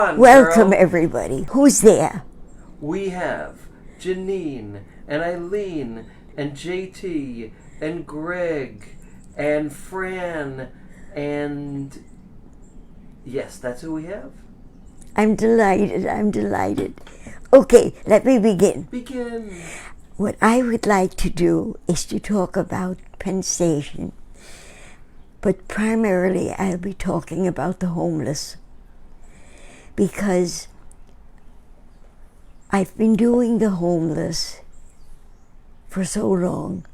Welcome, everybody. Who's there? We have Janine and Eileen and JT and Greg and Fran and... Yes, that's who we have. I'm delighted. Okay, let me begin. Begin. What I would like to do is to talk about Penn Station, but primarily I'll be talking about the homeless, because I've been doing the homeless for so long,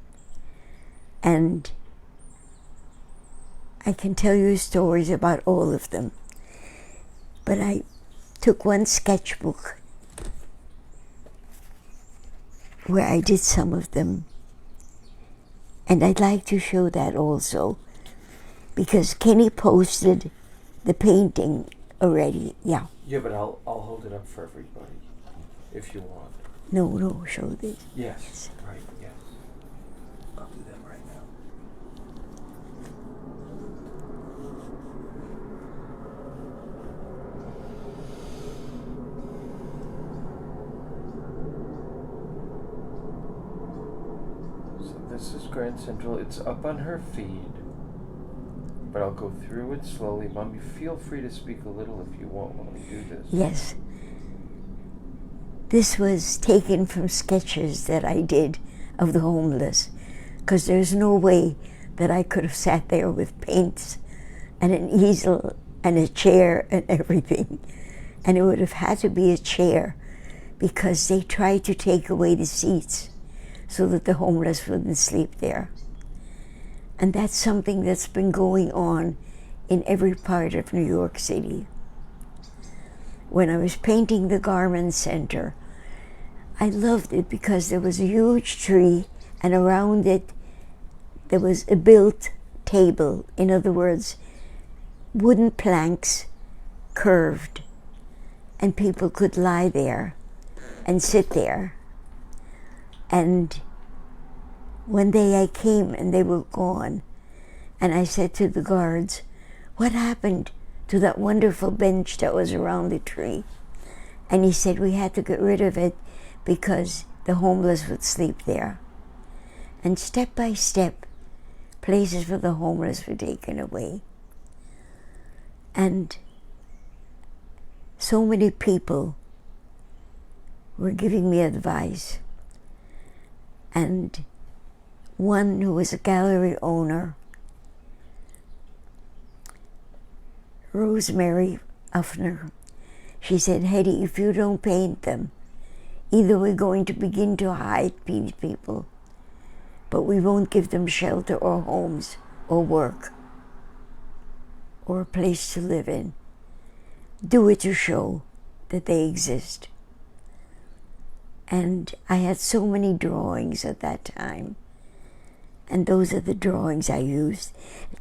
and I can tell you stories about all of them. But I took one sketchbook where I did some of them, and I'd like to show that also, because Kenny posted the painting already. Yeah, but I'll hold it up for everybody if you want. No, show this. Yes. Right, yes. I'll do that right now. So this is Grand Central. It's up on her feed, but I'll go through it slowly. Mommy, feel free to speak a little if you want while we do this. Yes. This was taken from sketches that I did of the homeless, because there's no way that I could have sat there with paints and an easel and a chair and everything. And it would have had to be a chair, because they tried to take away the seats so that the homeless wouldn't sleep there. And that's something that's been going on in every part of New York City. When I was painting the Garment Center, I loved it because there was a huge tree, and around it there was a built table. In other words, wooden planks curved, and people could lie there and sit there. And one day I came and they were gone, and I said to the guards, "What happened to that wonderful bench that was around the tree?" And he said, "We had to get rid of it because the homeless would sleep there." And step by step, places for the homeless were taken away. And so many people were giving me advice. And one who was a gallery owner, Rosemary Uffner, she said, "Hedy, if you don't paint them, either we're going to begin to hide these people, but we won't give them shelter or homes or work or a place to live in. Do it to show that they exist." And I had so many drawings at that time, and those are the drawings I used.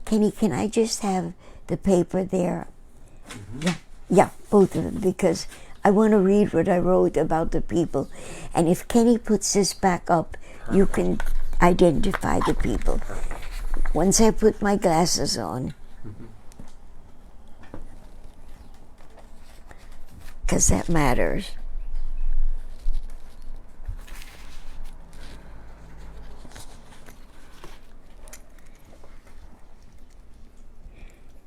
Kenny, can I just have the paper there? Mm-hmm. Yeah, both of them, because I want to read what I wrote about the people. And if Kenny puts this back up, you can identify the people. Once I put my glasses on, because that matters.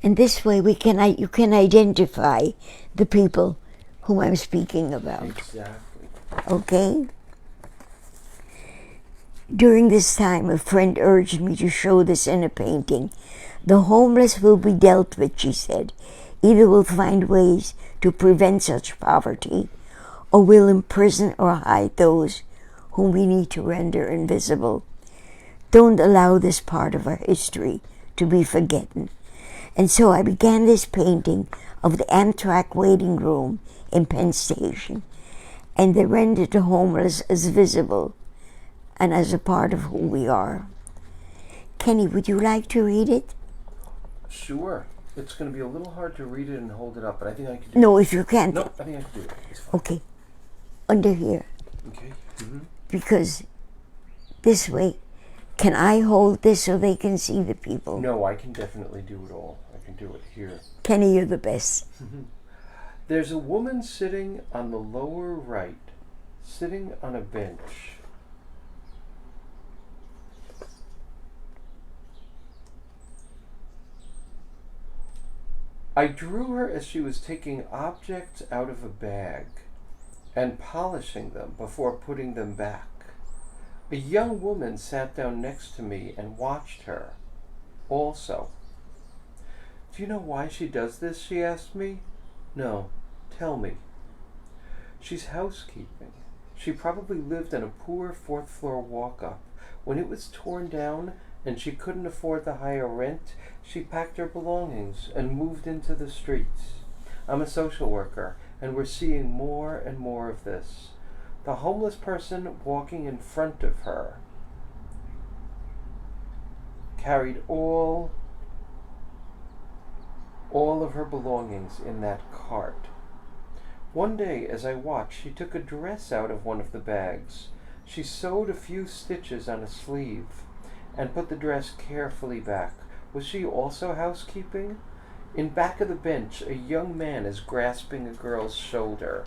And this way you can identify the people whom I'm speaking about. Exactly. Okay? During this time, a friend urged me to show this in a painting. "The homeless will be dealt with," she said. "Either we'll find ways to prevent such poverty, or we'll imprison or hide those whom we need to render invisible. Don't allow this part of our history to be forgotten." And so I began this painting of the Amtrak waiting room in Penn Station, and they rendered the homeless as visible and as a part of who we are. Kenny, would you like to read it? Sure. It's going to be a little hard to read it and hold it up, but I think I can do it. No, if you can't. No, I think I can do it. It's fine. Okay. Under here. Okay. Mm-hmm. Because this way, can I hold this so they can see the people? No, I can definitely do it all. I can do it here. Kenny, you're the best. There's a woman sitting on the lower right, sitting on a bench. I drew her as she was taking objects out of a bag and polishing them before putting them back. A young woman sat down next to me and watched her also. Do you know why she does this? She asked me. No, tell me. She's housekeeping. She probably lived in a poor fourth floor walk-up. When it was torn down and she couldn't afford the higher rent, she packed her belongings and moved into the streets. I'm a social worker, and we're seeing more and more of this. The homeless person walking in front of her carried all of her belongings in that cart. One day, as I watched, she took a dress out of one of the bags. She sewed a few stitches on a sleeve and put the dress carefully back. Was she also housekeeping? In back of the bench, a young man is grasping a girl's shoulder.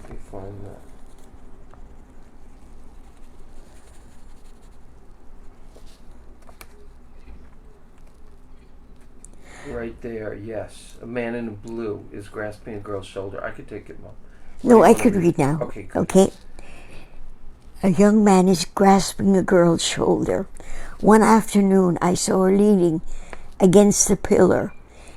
Let me find that. Right there, yes. A man in blue is grasping a girl's shoulder. I could take it, Mom. No, I could read now. Okay, good. Okay. A young man is grasping a girl's shoulder. One afternoon, I saw her leaning against the pillar,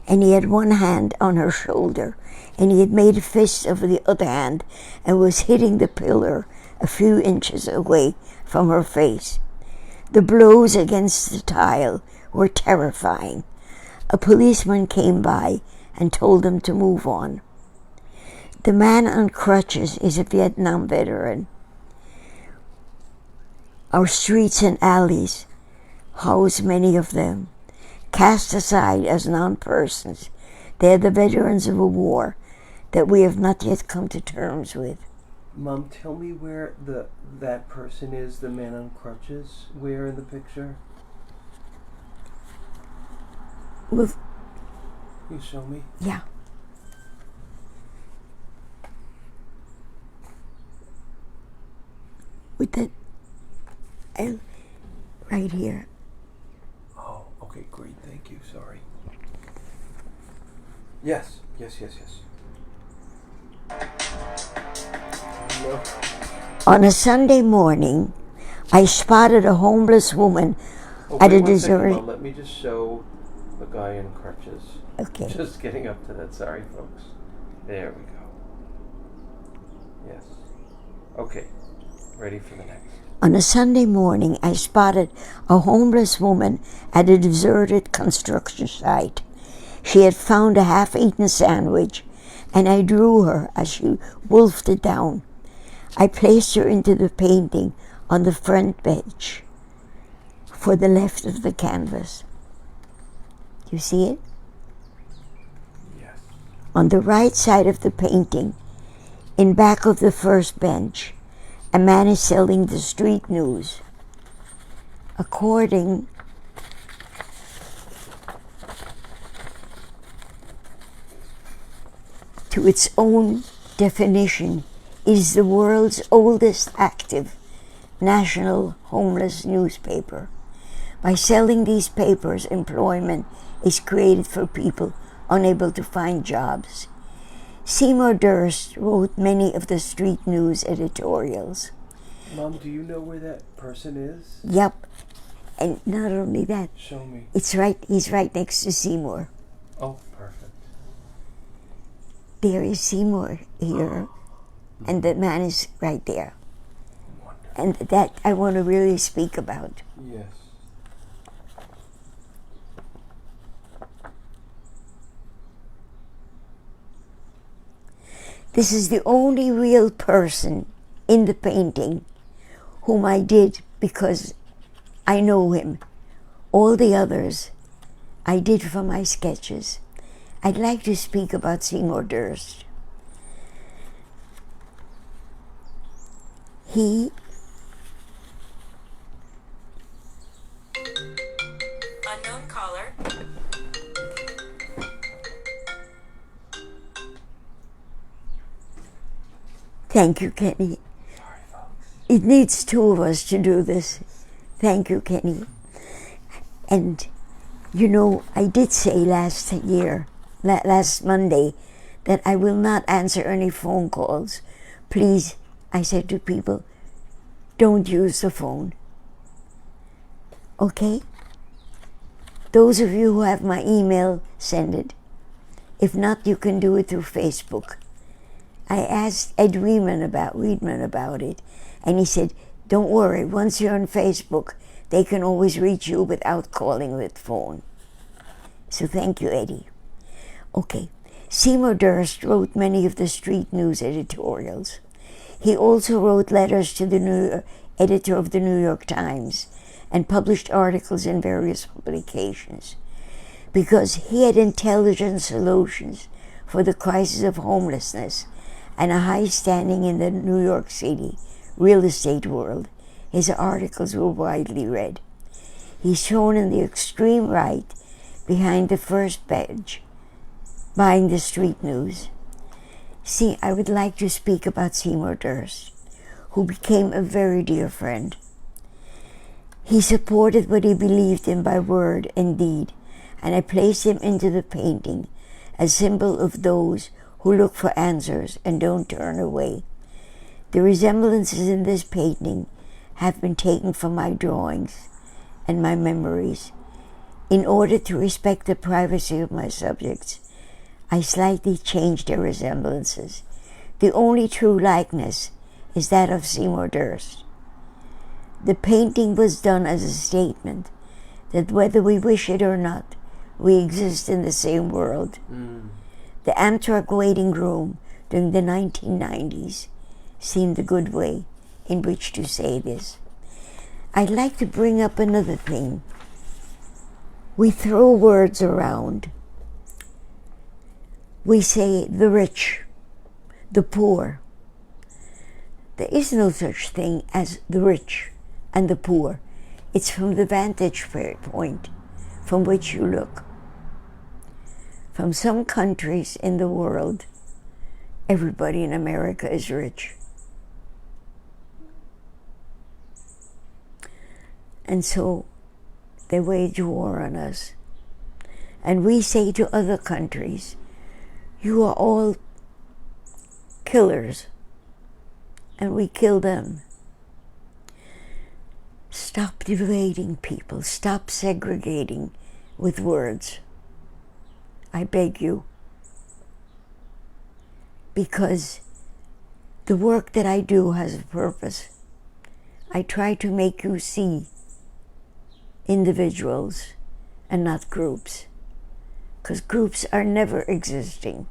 and he had one hand on her shoulder, and he had made a fist of the other hand and was hitting the pillar a few inches away from her face. The blows against the tile were terrifying. A policeman came by and told them to move on. The man on crutches is a Vietnam veteran. Our streets and alleys house many of them. Cast aside as non-persons, they are the veterans of a war that we have not yet come to terms with. Mom, tell me where that person is, the man on crutches. Where in the picture? With, Can you show me? yeah. With the L right here. Oh, okay, great. Thank you. Sorry. Yes. No. On a Sunday morning, I spotted a homeless woman Oh, at a wait 1 second, deserted. Mom. Let me just show the guy in crutches. Okay. Just getting up to that. Sorry, folks. There we go. Yes. Okay. Ready for the next. On a Sunday morning, I spotted a homeless woman at a deserted construction site. She had found a half-eaten sandwich, and I drew her as she wolfed it down. I placed her into the painting on the front bench for the left of the canvas. Do you see it? Yes. On the right side of the painting, in back of the first bench, a man is selling the street news. According to its own definition, is the world's oldest active national homeless newspaper. By selling these papers, employment is created for people unable to find jobs. Seymour Durst wrote many of the street news editorials. Mom, do you know where that person is? Yep. And not only that, Show me. he's right next to Seymour. Oh, perfect. There is Seymour here, and the man is right there. Wonderful. And that I want to really speak about. Yes. This is the only real person in the painting whom I did because I know him. All the others I did for my sketches. I'd like to speak about Seymour Durst. He Unknown caller. Thank you, Kenny. Sorry, folks. It needs two of us to do this. Thank you, Kenny. And, you know, I did say last Monday, that I will not answer any phone calls. Please, I said to people, don't use the phone. Okay? Those of you who have my email, send it. If not, you can do it through Facebook. I asked Ed Weedman about it, and he said, don't worry, once you're on Facebook, they can always reach you without calling with phone. So thank you, Eddie. Okay, Seymour Durst wrote many of the street news editorials. He also wrote letters to the editor of the New York Times and published articles in various publications. Because he had intelligent solutions for the crisis of homelessness and a high standing in the New York City real estate world, his articles were widely read. He's shown in the extreme right behind the first bench, buying the street news. See, I would like to speak about Seymour Durst, who became a very dear friend. He supported what he believed in by word and deed, and I place him into the painting, a symbol of those who look for answers and don't turn away. The resemblances in this painting have been taken from my drawings and my memories. In order to respect the privacy of my subjects, I slightly changed their resemblances. The only true likeness is that of Seymour Durst. The painting was done as a statement that whether we wish it or not, we exist in the same world. The Amtrak waiting room during the 1990s seemed a good way in which to say this. I'd like to bring up another thing. We throw words around. We say the rich, the poor. There is no such thing as the rich and the poor. It's from the vantage point from which you look. From some countries in the world, everybody in America is rich. And so they wage war on us. And we say to other countries, you are all killers, and we kill them. Stop dividing people. Stop segregating with words. I beg you. Because the work that I do has a purpose. I try to make you see individuals and not groups. Because groups are never existing.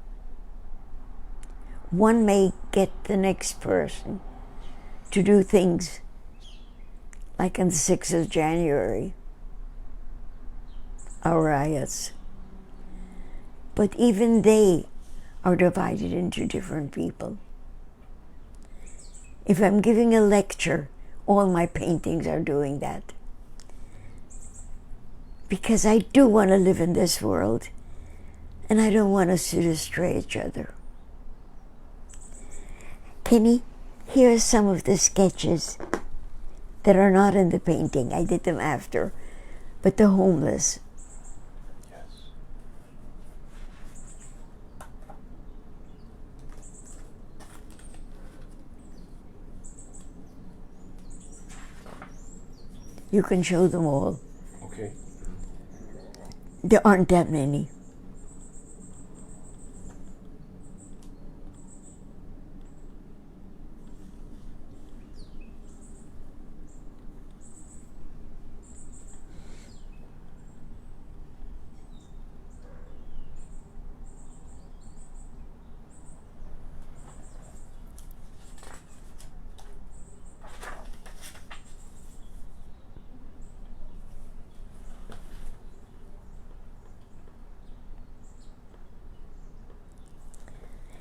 One may get the next person to do things like on the 6th of January, our riots. But even they are divided into different people. If I'm giving a lecture, all my paintings are doing that. Because I do want to live in this world, and I don't want us to destroy each other. Kenny, here are some of the sketches that are not in the painting. I did them after. But the homeless. Yes. You can show them all. Okay. There aren't that many.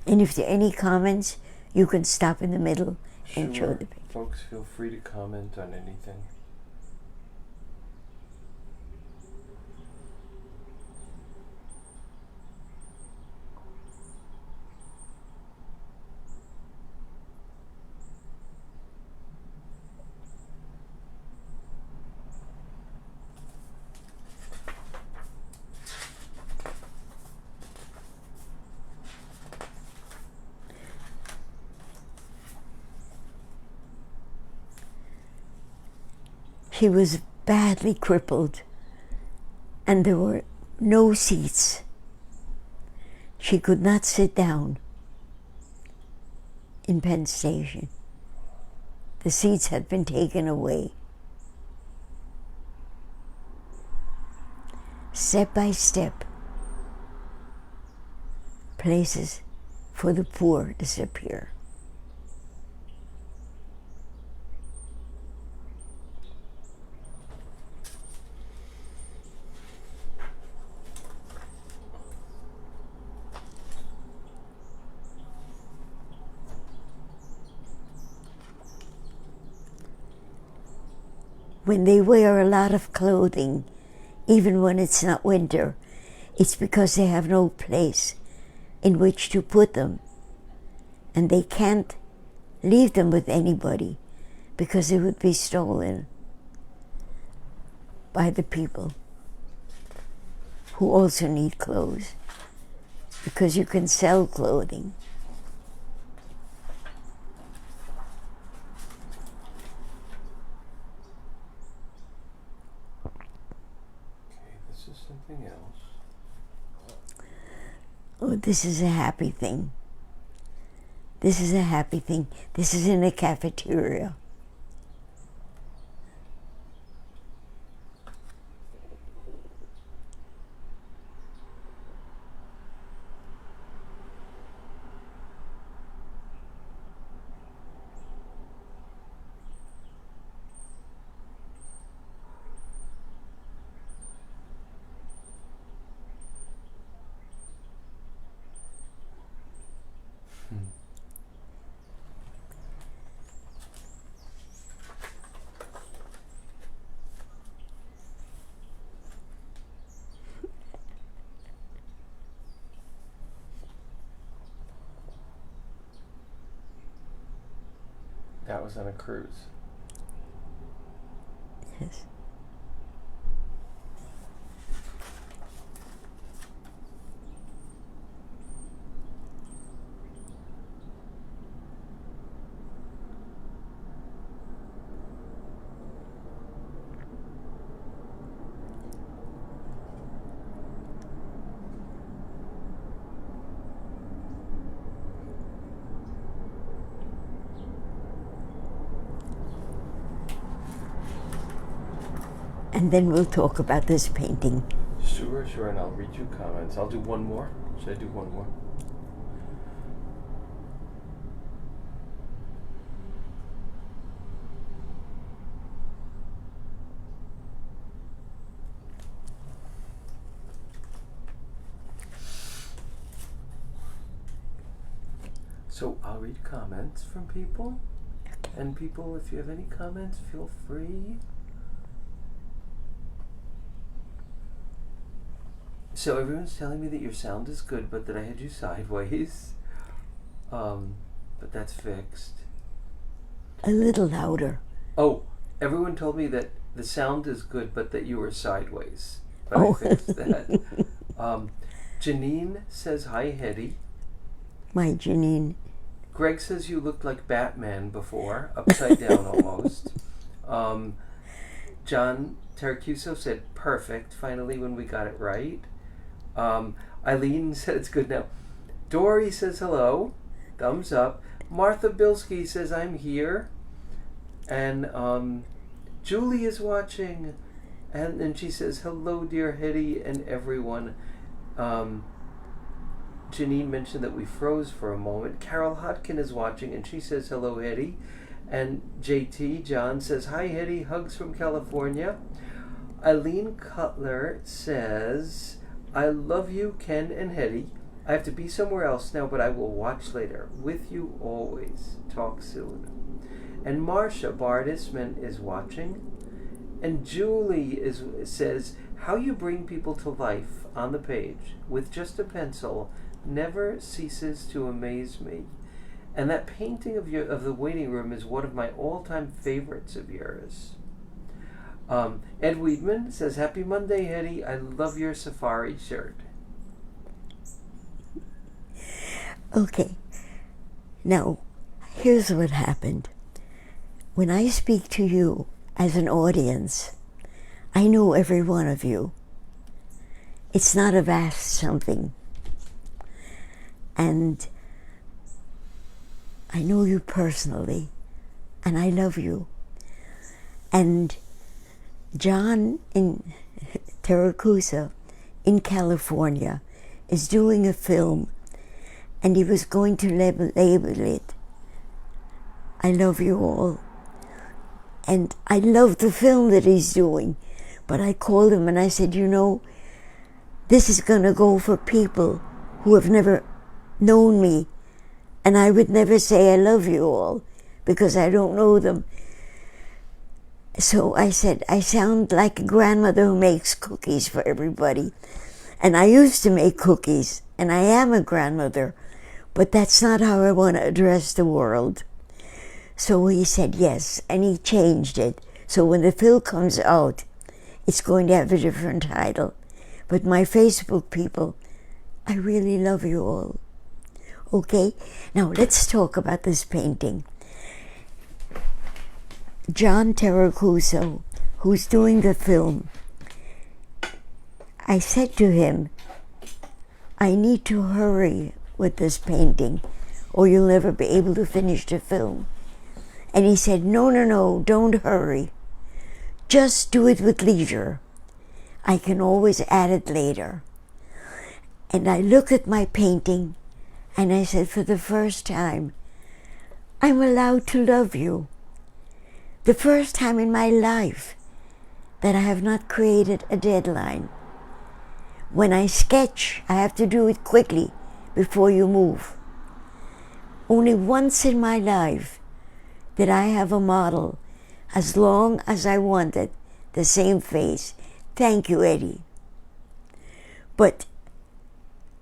And if there are any comments, you can stop in the middle and show the picture. Folks, feel free to comment on anything. She was badly crippled, and there were no seats. She could not sit down in Penn Station. The seats had been taken away. Step by step, places for the poor disappear. When they wear a lot of clothing, even when it's not winter, it's because they have no place in which to put them. And they can't leave them with anybody because it would be stolen by the people who also need clothes, because you can sell clothing. Something else. Oh, this is a happy thing. This is a happy thing. This is in a cafeteria. That was on a cruise. Yes. And then we'll talk about this painting. Sure, and I'll read you comments. I'll do one more. Should I do one more? So I'll read comments from people. And people, if you have any comments, feel free. So everyone's telling me that your sound is good, but that I had you sideways. But that's fixed. A little louder. Oh, everyone told me that the sound is good, but that you were sideways. But Oh. I fixed that. Janine says, hi, Hedy. My Janine. Greg says you looked like Batman before, upside down almost. John Taracuso said, perfect, finally when we got it right. Eileen said it's good now. Dory says hello, thumbs up. Martha Bilski says I'm here. And Julie is watching. And she says, hello, dear Hedy and everyone. Janine mentioned that we froze for a moment. Carol Hodkin is watching, and she says, hello, Hedy. And JT, John, says, hi, Hedy, hugs from California. Eileen Cutler says, I love you, Ken and Hedy. I have to be somewhere else now, but I will watch later. With you always. Talk soon. And Marcia Bardisman is watching. And Julie says, how you bring people to life on the page with just a pencil never ceases to amaze me. And that painting of the waiting room is one of my all-time favorites of yours. Ed Weedman says, happy Monday, Hedy. I love your safari shirt. Okay. Now, here's what happened. When I speak to you, as an audience. I know every one of you. It's not a vast something. And I know you personally, and I love you. And John in Syracuse in California is doing a film, and he was going to label it I Love You All. And I love the film that he's doing, but I called him and I said, you know, this is going to go for people who have never known me, and I would never say I love you all because I don't know them. So I said, I sound like a grandmother who makes cookies for everybody. And I used to make cookies, and I am a grandmother, but that's not how I want to address the world. So he said yes, and he changed it. So when the film comes out, it's going to have a different title. But my Facebook people, I really love you all. Okay? Now let's talk about this painting. John Syracuse, who's doing the film, I said to him, I need to hurry with this painting or you'll never be able to finish the film. And he said, no, don't hurry. Just do it with leisure. I can always add it later. And I looked at my painting and I said, for the first time, I'm allowed to love you. The first time in my life that I have not created a deadline. When I sketch, I have to do it quickly before you move. Only once in my life did I have a model as long as I wanted, the same face. Thank you, Hedy. But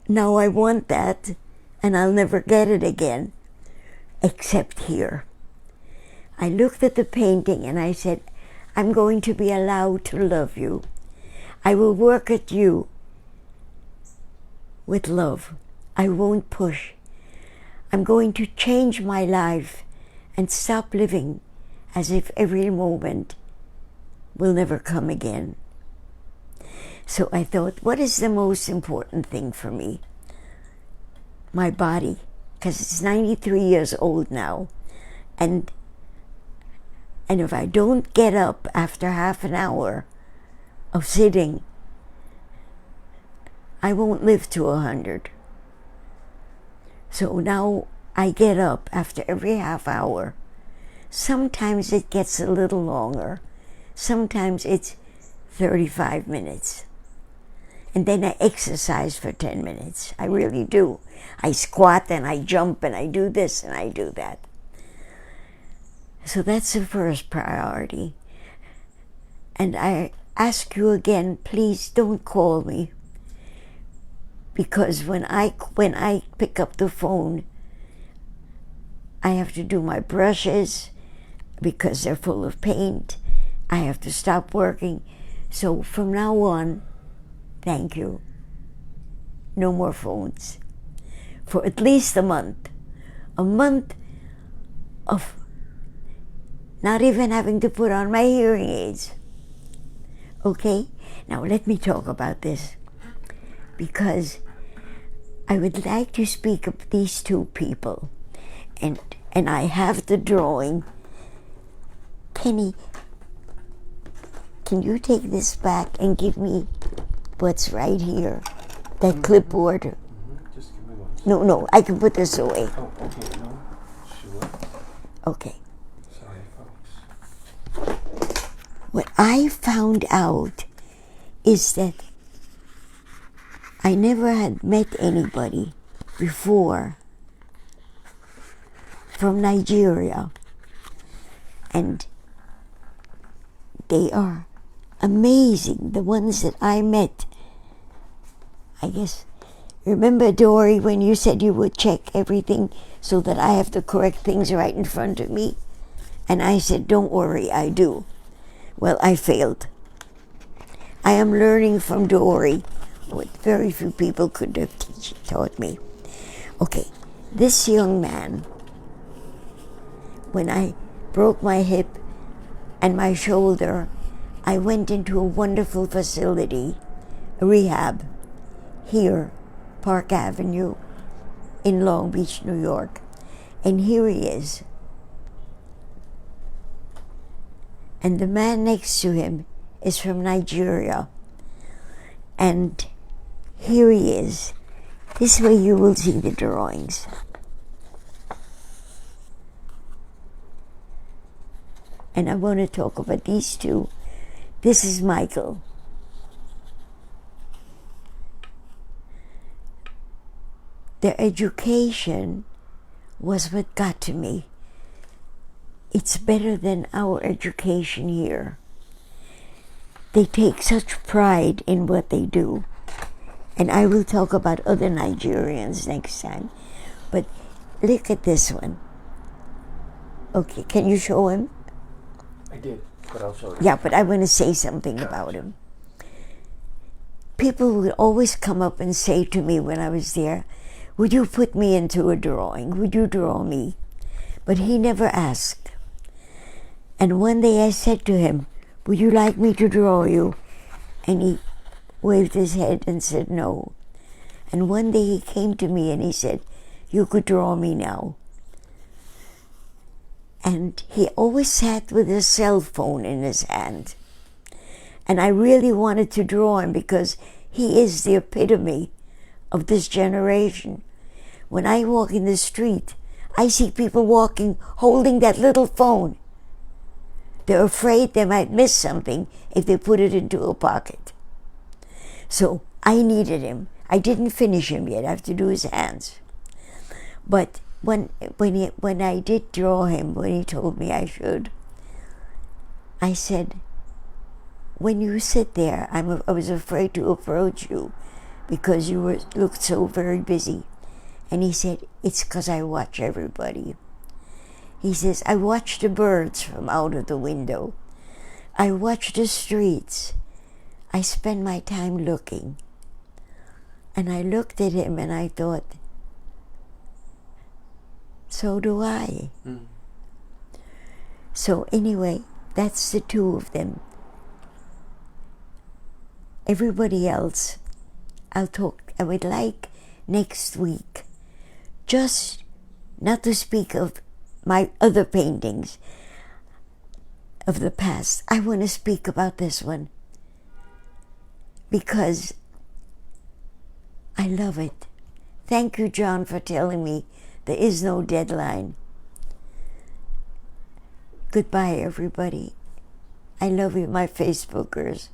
now I want that, and I'll never get it again, except here. I looked at the painting and I said, I'm going to be allowed to love you. I will work at you with love. I won't push. I'm going to change my life and stop living as if every moment will never come again. So I thought, what is the most important thing for me? My body, because it's 93 years old now. And if I don't get up after half an hour of sitting, I won't live to 100. So now I get up after every half hour. Sometimes it gets a little longer. Sometimes it's 35 minutes. And then I exercise for 10 minutes. I really do. I squat and I jump and I do this and I do that. So that's the first priority. And I ask you again, please don't call me. Because when I pick up the phone, I have to do my brushes because they're full of paint. I have to stop working. So from now on, thank you. No more phones. For at least a month. A month of not even having to put on my hearing aids. Okay? Now let me talk about this. Because I would like to speak of these two people. And I have the drawing. Penny, can you take this back and give me what's right here? That clipboard. Just give me one. No, I can put this away. Oh, okay, no, sure. Okay. Sorry, folks. What I found out is that I never had met anybody before from Nigeria, and they are amazing, the ones that I met. I guess, remember Dory when you said you would check everything so that I have to correct things right in front of me? And I said, don't worry, I do. Well, I failed. I am learning from Dory what very few people could have taught me. Okay, this young man, when I broke my hip and my shoulder, I went into a wonderful facility, a rehab, here, Park Avenue, in Long Beach, New York. And here he is. And the man next to him is from Nigeria. And here he is. This way you will see the drawings. And I want to talk about these two. This is Michael. Their education was what got to me. It's better than our education here. They take such pride in what they do. And I will talk about other Nigerians next time. But look at this one. Okay, can you show him? I did, but I'll show you. Yeah, but I want to say something about him. People would always come up and say to me when I was there, would you put me into a drawing? Would you draw me? But he never asked. And one day I said to him, would you like me to draw you? And he waved his head and said no. And one day he came to me and he said, you could draw me now. And he always sat with his cell phone in his hand. And I really wanted to draw him because he is the epitome of this generation. When I walk in the street, I see people walking holding that little phone. They're afraid they might miss something if they put it into a pocket. So I needed him. I didn't finish him yet. I have to do his hands. But when I did draw him, when he told me I should, I said, when you sit there, I was afraid to approach you because you looked so very busy. And he said, it's because I watch everybody. He says, I watch the birds from out of the window. I watch the streets. I spend my time looking. And I looked at him and I thought, so do I. Mm. So anyway, that's the two of them. Everybody else, I would like next week, just not to speak of my other paintings of the past. I want to speak about this one because I love it. Thank you, John, for telling me there is no deadline. Goodbye, everybody. I love you, my Facebookers.